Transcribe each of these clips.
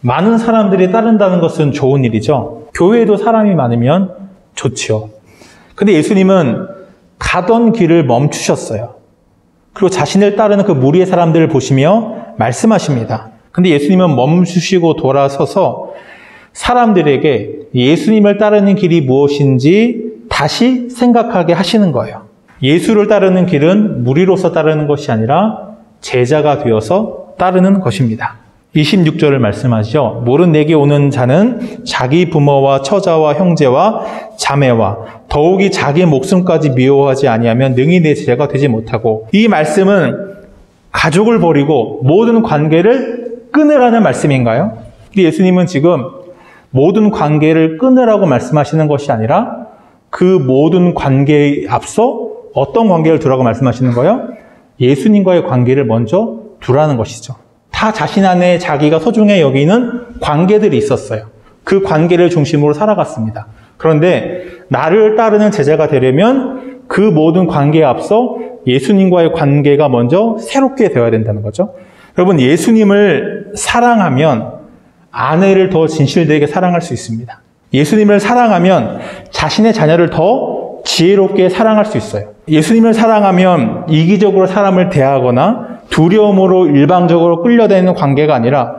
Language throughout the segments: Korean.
많은 사람들이 따른다는 것은 좋은 일이죠. 교회에도 사람이 많으면 좋지요. 근데 예수님은 가던 길을 멈추셨어요. 그리고 자신을 따르는 그 무리의 사람들을 보시며 말씀하십니다. 근데 예수님은 멈추시고 돌아서서 사람들에게 예수님을 따르는 길이 무엇인지 다시 생각하게 하시는 거예요. 예수를 따르는 길은 무리로서 따르는 것이 아니라 제자가 되어서 따르는 것입니다. 26절을 말씀하시죠. 모른 내게 오는 자는 자기 부모와 처자와 형제와 자매와 더욱이 자기 목숨까지 미워하지 아니하면 능히 내 제자가 되지 못하고, 이 말씀은 가족을 버리고 모든 관계를 끊으라는 말씀인가요? 예수님은 지금 모든 관계를 끊으라고 말씀하시는 것이 아니라 그 모든 관계에 앞서 어떤 관계를 두라고 말씀하시는 거예요? 예수님과의 관계를 먼저 두라는 것이죠. 다 자신 안에 자기가 소중해 여기는 관계들이 있었어요. 그 관계를 중심으로 살아갔습니다. 그런데 나를 따르는 제자가 되려면 그 모든 관계에 앞서 예수님과의 관계가 먼저 새롭게 되어야 된다는 거죠. 여러분, 예수님을 사랑하면 아내를 더 진실되게 사랑할 수 있습니다. 예수님을 사랑하면 자신의 자녀를 더 지혜롭게 사랑할 수 있어요. 예수님을 사랑하면 이기적으로 사람을 대하거나 두려움으로 일방적으로 끌려다니는 관계가 아니라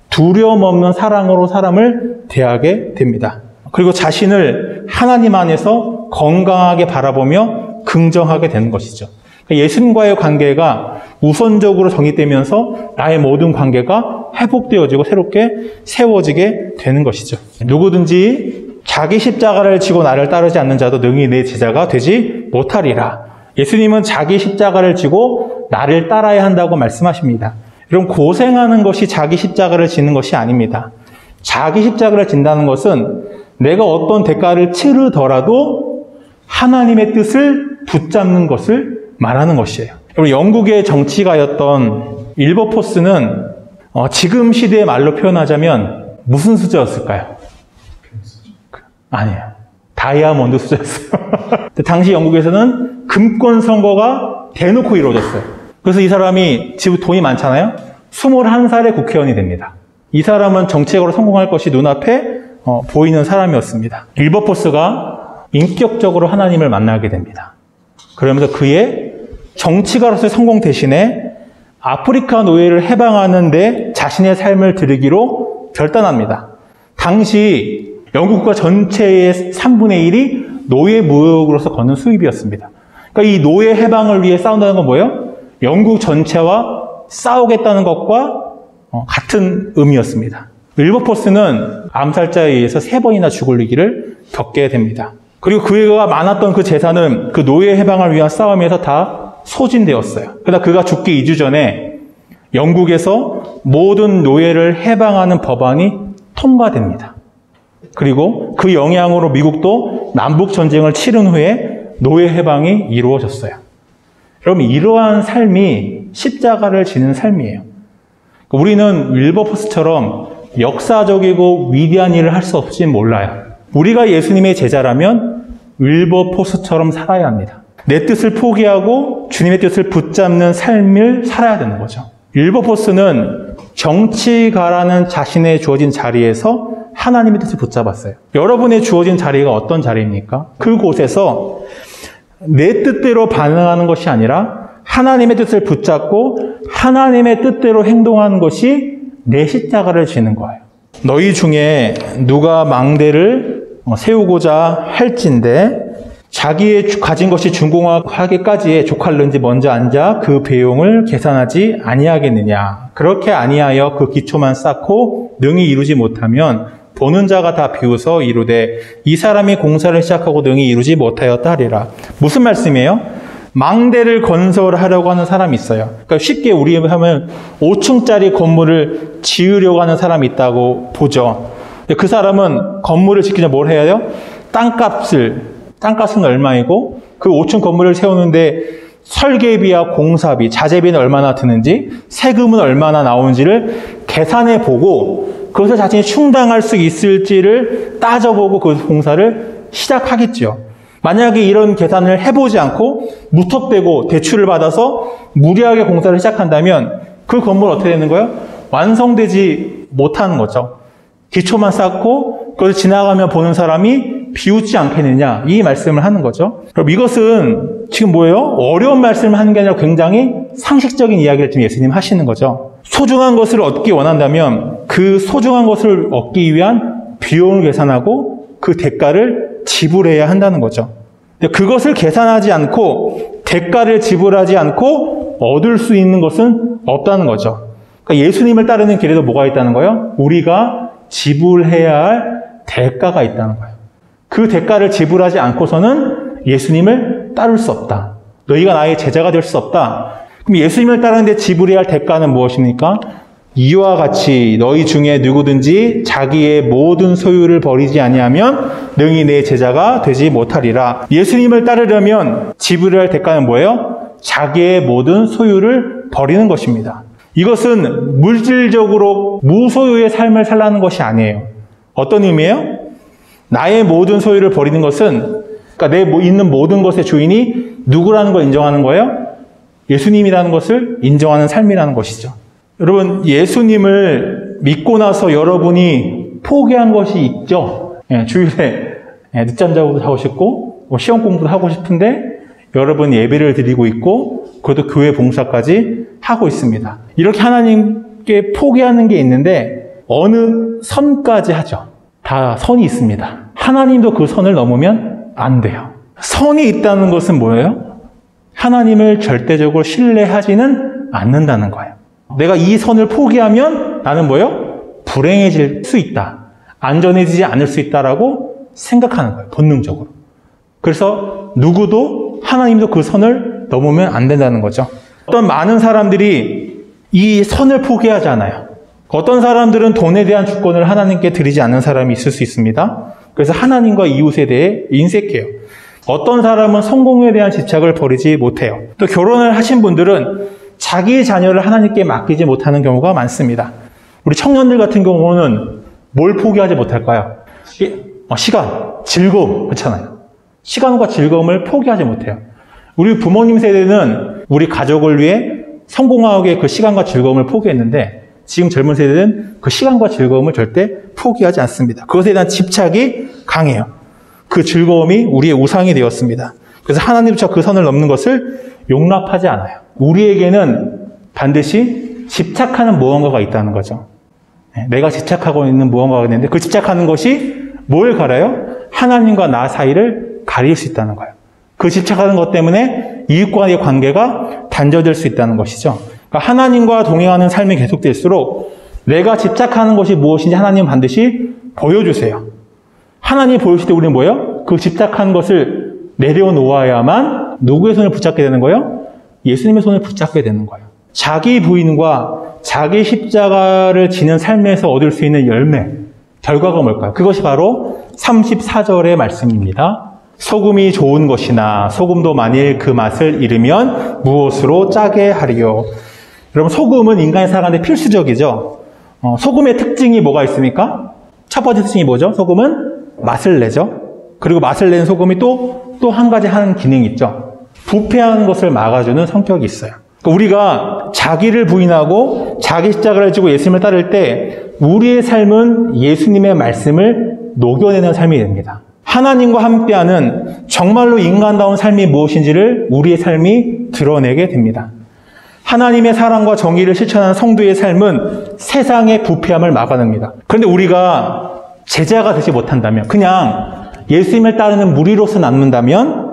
두려움 없는 사랑으로 사람을 대하게 됩니다. 그리고 자신을 하나님 안에서 건강하게 바라보며 긍정하게 되는 것이죠. 예수님과의 관계가 우선적으로 정의되면서 나의 모든 관계가 회복되어지고 새롭게 세워지게 되는 것이죠. 누구든지 자기 십자가를 지고 나를 따르지 않는 자도 능히 내 제자가 되지 못하리라. 예수님은 자기 십자가를 지고 나를 따라야 한다고 말씀하십니다. 여러분, 고생하는 것이 자기 십자가를 지는 것이 아닙니다. 자기 십자가를 진다는 것은 내가 어떤 대가를 치르더라도 하나님의 뜻을 붙잡는 것을 말하는 것이에요. 여러분, 영국의 정치가였던 윌버포스는 지금 시대의 말로 표현하자면 무슨 수저였을까요? 아니에요. 다이아몬드 수저였어요. 당시 영국에서는 금권 선거가 대놓고 이루어졌어요. 그래서 이 사람이 지금 돈이 많잖아요. 21살에 국회의원이 됩니다. 이 사람은 정치적으로 성공할 것이 눈앞에 보이는 사람이었습니다. 윌버포스가 인격적으로 하나님을 만나게 됩니다. 그러면서 그의 정치가로서의 성공 대신에 아프리카 노예를 해방하는 데 자신의 삶을 들이기로 결단합니다. 당시 영국 국가 전체의 3분의 1이 노예 무역으로서 걷는 수입이었습니다. 그러니까 이 노예 해방을 위해 싸운다는 건 뭐예요? 영국 전체와 싸우겠다는 것과 같은 의미였습니다. 윌버포스는 암살자에 의해서 3번이나 죽을 위기를 겪게 됩니다. 그리고 그가 많았던 그 재산은 그 노예 해방을 위한 싸움에서 다 소진되었어요. 그러나 그가 죽기 2주 전에 영국에서 모든 노예를 해방하는 법안이 통과됩니다. 그리고 그 영향으로 미국도 남북전쟁을 치른 후에 노예 해방이 이루어졌어요. 여러분, 이러한 삶이 십자가를 지는 삶이에요. 우리는 윌버포스처럼 역사적이고 위대한 일을 할 수 없을지 몰라요. 우리가 예수님의 제자라면 윌버포스처럼 살아야 합니다. 내 뜻을 포기하고 주님의 뜻을 붙잡는 삶을 살아야 되는 거죠. 윌버포스는 정치가라는 자신의 주어진 자리에서 하나님의 뜻을 붙잡았어요. 여러분의 주어진 자리가 어떤 자리입니까? 그곳에서 내 뜻대로 반응하는 것이 아니라 하나님의 뜻을 붙잡고 하나님의 뜻대로 행동하는 것이 내 십자가를 지는 거예요. 너희 중에 누가 망대를 세우고자 할진대 자기의 가진 것이 준공하기까지에 족할는지 먼저 앉아 그 비용을 계산하지 아니하겠느냐. 그렇게 아니하여 그 기초만 쌓고 능히 이루지 못하면 보는 자가 다 비웃어 이르되 이 사람이 공사를 시작하고 능히 이루지 못하였다 하리라. 무슨 말씀이에요? 망대를 건설하려고 하는 사람이 있어요. 그러니까 쉽게 우리 하면 5층짜리 건물을 지으려고 하는 사람이 있다고 보죠. 그 사람은 건물을 짓기 전에 뭘 해야 돼요? 땅값은 얼마이고 그 5층 건물을 세우는데 설계비와 공사비, 자재비는 얼마나 드는지, 세금은 얼마나 나오는지를 계산해 보고 그것을 자신이 충당할 수 있을지를 따져보고 그 공사를 시작하겠죠. 만약에 이런 계산을 해보지 않고 무턱대고 대출을 받아서 무리하게 공사를 시작한다면 그 건물은 어떻게 되는 거예요? 완성되지 못하는 거죠. 기초만 쌓고 그것을 지나가며 보는 사람이 비웃지 않겠느냐, 이 말씀을 하는 거죠. 그럼 이것은 지금 뭐예요? 어려운 말씀을 하는 게 아니라 굉장히 상식적인 이야기를 지금 예수님 하시는 거죠. 소중한 것을 얻기 원한다면 그 소중한 것을 얻기 위한 비용을 계산하고 그 대가를 지불해야 한다는 거죠. 근데 그것을 계산하지 않고 대가를 지불하지 않고 얻을 수 있는 것은 없다는 거죠. 그러니까 예수님을 따르는 길에도 뭐가 있다는 거예요? 우리가 지불해야 할 대가가 있다는 거예요. 그 대가를 지불하지 않고서는 예수님을 따를 수 없다. 너희가 나의 제자가 될 수 없다. 그럼 예수님을 따르는데 지불해야 할 대가는 무엇입니까? 이와 같이 너희 중에 누구든지 자기의 모든 소유를 버리지 아니하면 능히 내 제자가 되지 못하리라. 예수님을 따르려면 지불해야 할 대가는 뭐예요? 자기의 모든 소유를 버리는 것입니다. 이것은 물질적으로 무소유의 삶을 살라는 것이 아니에요. 어떤 의미예요? 나의 모든 소유를 버리는 것은, 그러니까 내 있는 모든 것의 주인이 누구라는 걸 인정하는 거예요? 예수님이라는 것을 인정하는 삶이라는 것이죠. 여러분, 예수님을 믿고 나서 여러분이 포기한 것이 있죠? 주일에 늦잠 자고 싶고, 시험 공부도 하고 싶은데, 여러분 예배를 드리고 있고, 그것도 교회 봉사까지 하고 있습니다. 이렇게 하나님께 포기하는 게 있는데, 어느 선까지 하죠. 다 선이 있습니다. 하나님도 그 선을 넘으면 안 돼요. 선이 있다는 것은 뭐예요? 하나님을 절대적으로 신뢰하지는 않는다는 거예요. 내가 이 선을 포기하면 나는 뭐예요? 불행해질 수 있다. 안전해지지 않을 수 있다라고 생각하는 거예요. 본능적으로. 그래서 누구도 하나님도 그 선을 넘으면 안 된다는 거죠. 어떤 많은 사람들이 이 선을 포기하지 않아요. 어떤 사람들은 돈에 대한 주권을 하나님께 드리지 않는 사람이 있을 수 있습니다. 그래서 하나님과 이웃에 대해 인색해요. 어떤 사람은 성공에 대한 집착을 버리지 못해요. 또 결혼을 하신 분들은 자기 자녀를 하나님께 맡기지 못하는 경우가 많습니다. 우리 청년들 같은 경우는 뭘 포기하지 못할까요? 시간, 즐거움, 그렇잖아요. 시간과 즐거움을 포기하지 못해요. 우리 부모님 세대는 우리 가족을 위해 성공하게 그 시간과 즐거움을 포기했는데 지금 젊은 세대는 그 시간과 즐거움을 절대 포기하지 않습니다. 그것에 대한 집착이 강해요. 그 즐거움이 우리의 우상이 되었습니다. 그래서 하나님조차 그 선을 넘는 것을 용납하지 않아요. 우리에게는 반드시 집착하는 무언가가 있다는 거죠. 내가 집착하고 있는 무언가가 있는데 그 집착하는 것이 뭘 가려요? 하나님과 나 사이를 가릴 수 있다는 거예요. 그 집착하는 것 때문에 이웃과의 관계가 단절될 수 있다는 것이죠. 그러니까 하나님과 동행하는 삶이 계속될수록 내가 집착하는 것이 무엇인지 하나님은 반드시 보여주세요. 하나님이 보여줄 때 우리는 뭐예요? 그 집착한 것을 내려놓아야만 누구의 손을 붙잡게 되는 거예요? 예수님의 손을 붙잡게 되는 거예요. 자기 부인과 자기 십자가를 지는 삶에서 얻을 수 있는 열매, 결과가 뭘까요? 그것이 바로 34절의 말씀입니다. 소금이 좋은 것이나 소금도 만일 그 맛을 잃으면 무엇으로 짜게 하리요? 여러분, 소금은 인간이 살아가는데 필수적이죠. 소금의 특징이 뭐가 있습니까? 첫 번째 특징이 뭐죠? 소금은 맛을 내죠. 그리고 맛을 내는 소금이 또 한 가지 하는 기능이 있죠. 부패하는 것을 막아주는 성격이 있어요. 그러니까 우리가 자기를 부인하고 자기 십자가를 지고 예수님을 따를 때 우리의 삶은 예수님의 말씀을 녹여내는 삶이 됩니다. 하나님과 함께하는 정말로 인간다운 삶이 무엇인지를 우리의 삶이 드러내게 됩니다. 하나님의 사랑과 정의를 실천하는 성도의 삶은 세상의 부패함을 막아냅니다. 그런데 우리가 제자가 되지 못한다면, 그냥 예수님을 따르는 무리로서 남는다면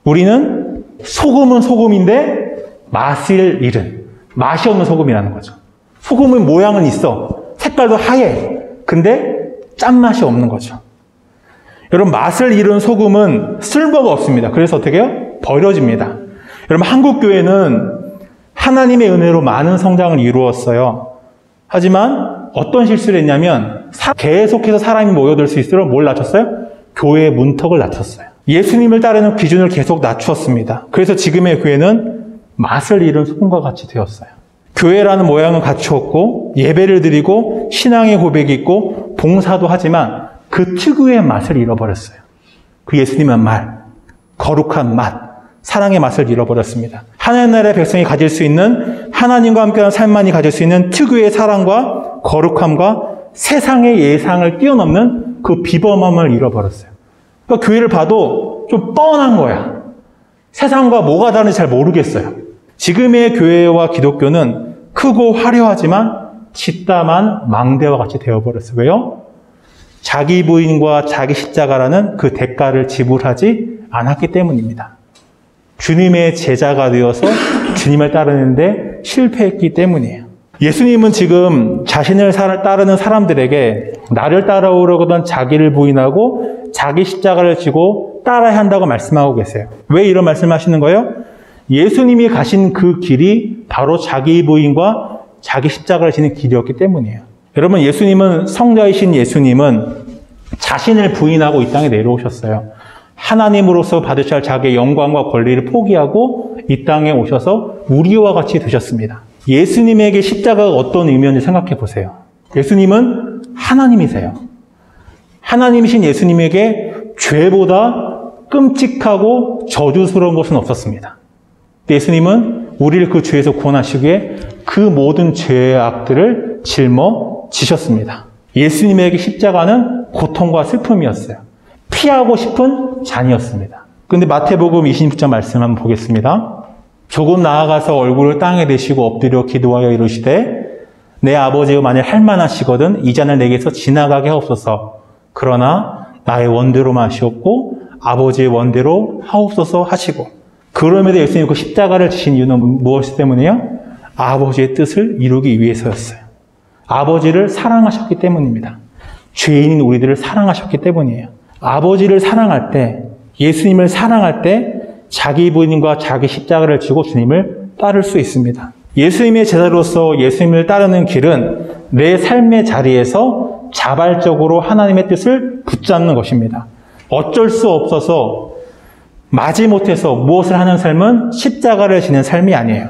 우리는 소금은 소금인데 맛을 잃은, 맛이 없는 소금이라는 거죠. 소금은 모양은 있어. 색깔도 하얘. 근데 짠맛이 없는 거죠. 여러분, 맛을 잃은 소금은 쓸모가 없습니다. 그래서 어떻게 해요? 버려집니다. 여러분, 한국교회는 하나님의 은혜로 많은 성장을 이루었어요. 하지만 어떤 실수를 했냐면 계속해서 사람이 모여들 수 있도록 뭘 낮췄어요? 교회의 문턱을 낮췄어요. 예수님을 따르는 기준을 계속 낮추었습니다. 그래서 지금의 교회는 맛을 잃은 소금과 같이 되었어요. 교회라는 모양은 갖추었고 예배를 드리고 신앙의 고백이 있고 봉사도 하지만 그 특유의 맛을 잃어버렸어요. 그 예수님의 말, 거룩한 맛, 사랑의 맛을 잃어버렸습니다. 하나님 나라의 백성이 가질 수 있는 하나님과 함께하는 삶만이 가질 수 있는 특유의 사랑과 거룩함과 세상의 예상을 뛰어넘는 그 비범함을 잃어버렸어요. 그러니까 교회를 봐도 좀 뻔한 거야. 세상과 뭐가 다른지 잘 모르겠어요. 지금의 교회와 기독교는 크고 화려하지만 짓담한 망대와 같이 되어버렸어요. 왜요? 자기 부인과 자기 십자가라는 그 대가를 지불하지 않았기 때문입니다. 주님의 제자가 되어서 주님을 따르는데 실패했기 때문이에요. 예수님은 지금 자신을 따르는 사람들에게 나를 따라오려거든 자기를 부인하고 자기 십자가를 지고 따라야 한다고 말씀하고 계세요. 왜 이런 말씀을 하시는 거예요? 예수님이 가신 그 길이 바로 자기 부인과 자기 십자가를 지는 길이었기 때문이에요. 여러분, 예수님은 성자이신 예수님은 자신을 부인하고 이 땅에 내려오셨어요. 하나님으로서 받으셔야 할 자기의 영광과 권리를 포기하고 이 땅에 오셔서 우리와 같이 되셨습니다. 예수님에게 십자가가 어떤 의미인지 생각해 보세요. 예수님은 하나님이세요. 하나님이신 예수님에게 죄보다 끔찍하고 저주스러운 것은 없었습니다. 예수님은 우리를 그 죄에서 구원하시기에 그 모든 죄의 악들을 짊어지셨습니다. 예수님에게 십자가는 고통과 슬픔이었어요. 피하고 싶은 잔이었습니다. 그런데 마태복음 26장 말씀 한번 보겠습니다. 조금 나아가서 얼굴을 땅에 대시고 엎드려 기도하여 이르시되 내 아버지가 만일 할만하시거든 이 잔을 내게서 지나가게 하옵소서. 그러나 나의 원대로만 하시옵고 아버지의 원대로 하옵소서 하시고, 그럼에도 예수님 그 십자가를 지신 이유는 무엇 때문이에요? 아버지의 뜻을 이루기 위해서였어요. 아버지를 사랑하셨기 때문입니다. 죄인인 우리들을 사랑하셨기 때문이에요. 아버지를 사랑할 때, 예수님을 사랑할 때 자기 부인과 자기 십자가를 지고 주님을 따를 수 있습니다. 예수님의 제자로서 예수님을 따르는 길은 내 삶의 자리에서 자발적으로 하나님의 뜻을 붙잡는 것입니다. 어쩔 수 없어서 마지못해서 무엇을 하는 삶은 십자가를 지는 삶이 아니에요.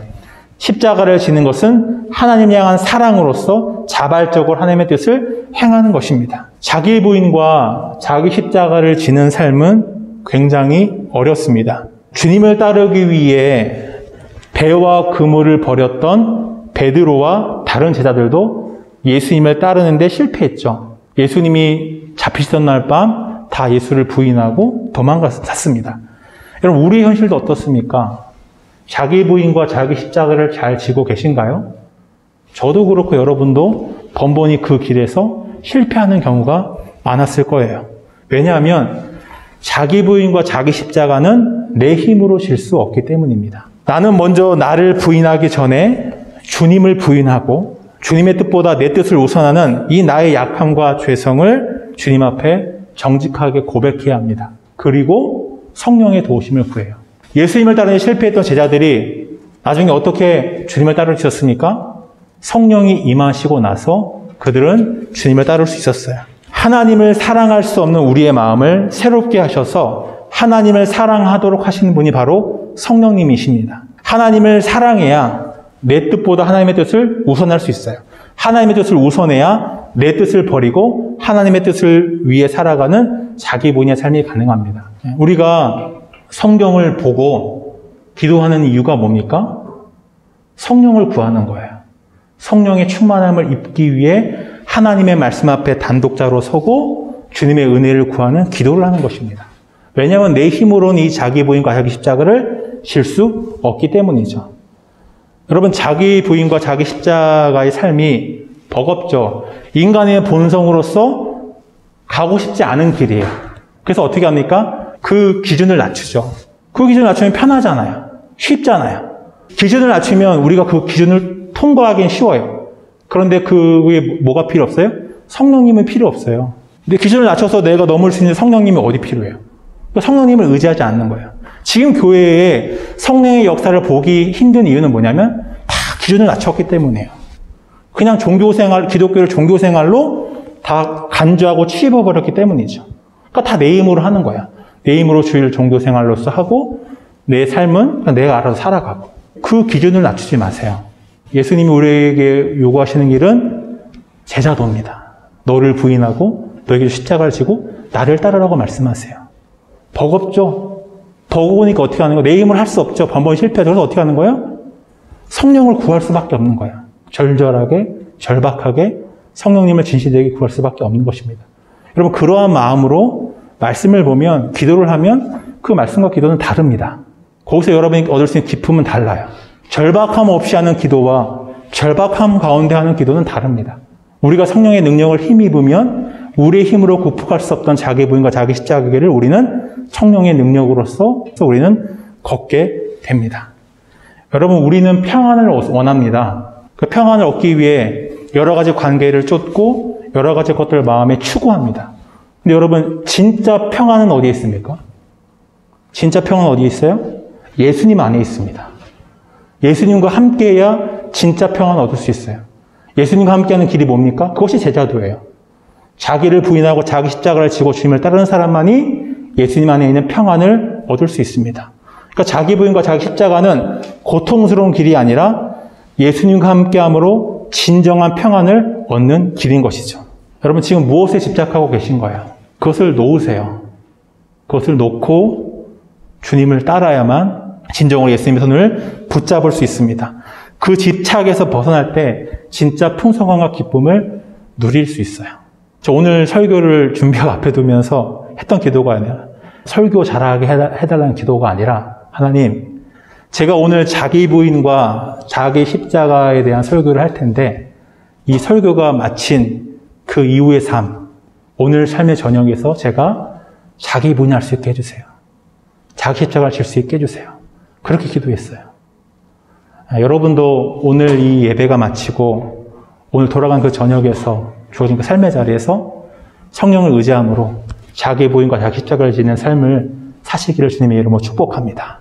십자가를 지는 것은 하나님 향한 사랑으로서 자발적으로 하나님의 뜻을 행하는 것입니다. 자기 부인과 자기 십자가를 지는 삶은 굉장히 어렵습니다. 주님을 따르기 위해 배와 그물을 버렸던 베드로와 다른 제자들도 예수님을 따르는데 실패했죠. 예수님이 잡히시던 날 밤 다 예수를 부인하고 도망갔습니다. 여러분, 우리의 현실도 어떻습니까? 자기 부인과 자기 십자가를 잘 지고 계신가요? 저도 그렇고 여러분도 번번이 그 길에서 실패하는 경우가 많았을 거예요. 왜냐하면 자기 부인과 자기 십자가는 내 힘으로 질 수 없기 때문입니다. 나는 먼저 나를 부인하기 전에 주님을 부인하고 주님의 뜻보다 내 뜻을 우선하는 이 나의 약함과 죄성을 주님 앞에 정직하게 고백해야 합니다. 그리고 성령의 도우심을 구해요. 예수님을 따르는 실패했던 제자들이 나중에 어떻게 주님을 따르셨습니까? 성령이 임하시고 나서 그들은 주님을 따를 수 있었어요. 하나님을 사랑할 수 없는 우리의 마음을 새롭게 하셔서 하나님을 사랑하도록 하시는 분이 바로 성령님이십니다. 하나님을 사랑해야 내 뜻보다 하나님의 뜻을 우선할 수 있어요. 하나님의 뜻을 우선해야 내 뜻을 버리고 하나님의 뜻을 위해 살아가는 자기 본인의 삶이 가능합니다. 우리가 성경을 보고 기도하는 이유가 뭡니까? 성령을 구하는 거예요. 성령의 충만함을 입기 위해 하나님의 말씀 앞에 단독자로 서고 주님의 은혜를 구하는 기도를 하는 것입니다. 왜냐하면 내 힘으로는 이 자기 부인과 자기 십자가를 질 수 없기 때문이죠. 여러분, 자기 부인과 자기 십자가의 삶이 버겁죠. 인간의 본성으로서 가고 싶지 않은 길이에요. 그래서 어떻게 합니까? 그 기준을 낮추죠. 그 기준을 낮추면 편하잖아요. 쉽잖아요. 기준을 낮추면 우리가 그 기준을 통과하기는 쉬워요. 그런데 그게 뭐가 필요 없어요? 성령님은 필요 없어요. 근데 기준을 낮춰서 내가 넘을 수 있는 성령님이 어디 필요해요? 성령님을 의지하지 않는 거예요. 지금 교회에 성령의 역사를 보기 힘든 이유는 뭐냐면 다 기준을 낮췄기 때문이에요. 그냥 종교생활, 기독교를 종교생활로 다 간주하고 취입어버렸기 때문이죠. 그러니까 다 내 힘으로 하는 거야. 내 힘으로 주일 종교생활로서 하고 내 삶은 그냥 내가 알아서 살아가고. 그 기준을 낮추지 마세요. 예수님이 우리에게 요구하시는 길은 제자도입니다. 너를 부인하고 너에게 십자가를 지고 나를 따르라고 말씀하세요. 버겁죠? 버거우니까 어떻게 하는 거야? 내 힘을 할 수 없죠. 번번이 실패하죠. 그래서 어떻게 하는 거예요? 성령을 구할 수밖에 없는 거예요. 절절하게, 절박하게 성령님을 진실되게 구할 수밖에 없는 것입니다. 여러분, 그러한 마음으로 말씀을 보면, 기도를 하면 그 말씀과 기도는 다릅니다. 거기서 여러분이 얻을 수 있는 기쁨은 달라요. 절박함 없이 하는 기도와 절박함 가운데 하는 기도는 다릅니다. 우리가 성령의 능력을 힘입으면 우리의 힘으로 극복할 수 없던 자기 부인과 자기 십자가의 길을 우리는 성령의 능력으로서 우리는 걷게 됩니다. 여러분, 우리는 평안을 원합니다. 그 평안을 얻기 위해 여러 가지 관계를 쫓고 여러 가지 것들을 마음에 추구합니다. 근데 여러분, 진짜 평안은 어디에 있습니까? 진짜 평안은 어디에 있어요? 예수님 안에 있습니다. 예수님과 함께해야 진짜 평안을 얻을 수 있어요. 예수님과 함께하는 길이 뭡니까? 그것이 제자도예요. 자기를 부인하고 자기 십자가를 지고 주님을 따르는 사람만이 예수님 안에 있는 평안을 얻을 수 있습니다. 그러니까 자기 부인과 자기 십자가는 고통스러운 길이 아니라 예수님과 함께함으로 진정한 평안을 얻는 길인 것이죠. 여러분, 지금 무엇에 집착하고 계신 거예요? 그것을 놓으세요. 그것을 놓고 주님을 따라야만 진정으로 예수님의 손을 붙잡을 수 있습니다. 그 집착에서 벗어날 때 진짜 풍성함과 기쁨을 누릴 수 있어요. 저 오늘 설교를 준비하고 앞에 두면서 했던 기도가 아니라, 설교 잘하게 해달라는 기도가 아니라, 하나님, 제가 오늘 자기 부인과 자기 십자가에 대한 설교를 할 텐데 이 설교가 마친 그 이후의 삶, 오늘 삶의 저녁에서 제가 자기 부인할 수 있게 해주세요. 자기 십자가를 질 수 있게 해주세요. 그렇게 기도했어요. 여러분도 오늘 이 예배가 마치고 오늘 돌아간 그 저녁에서 주어진 그 삶의 자리에서 성령을 의지함으로 자기 부인과 자기 십자가를 지는 삶을 사시기를 주님의 이름으로 축복합니다.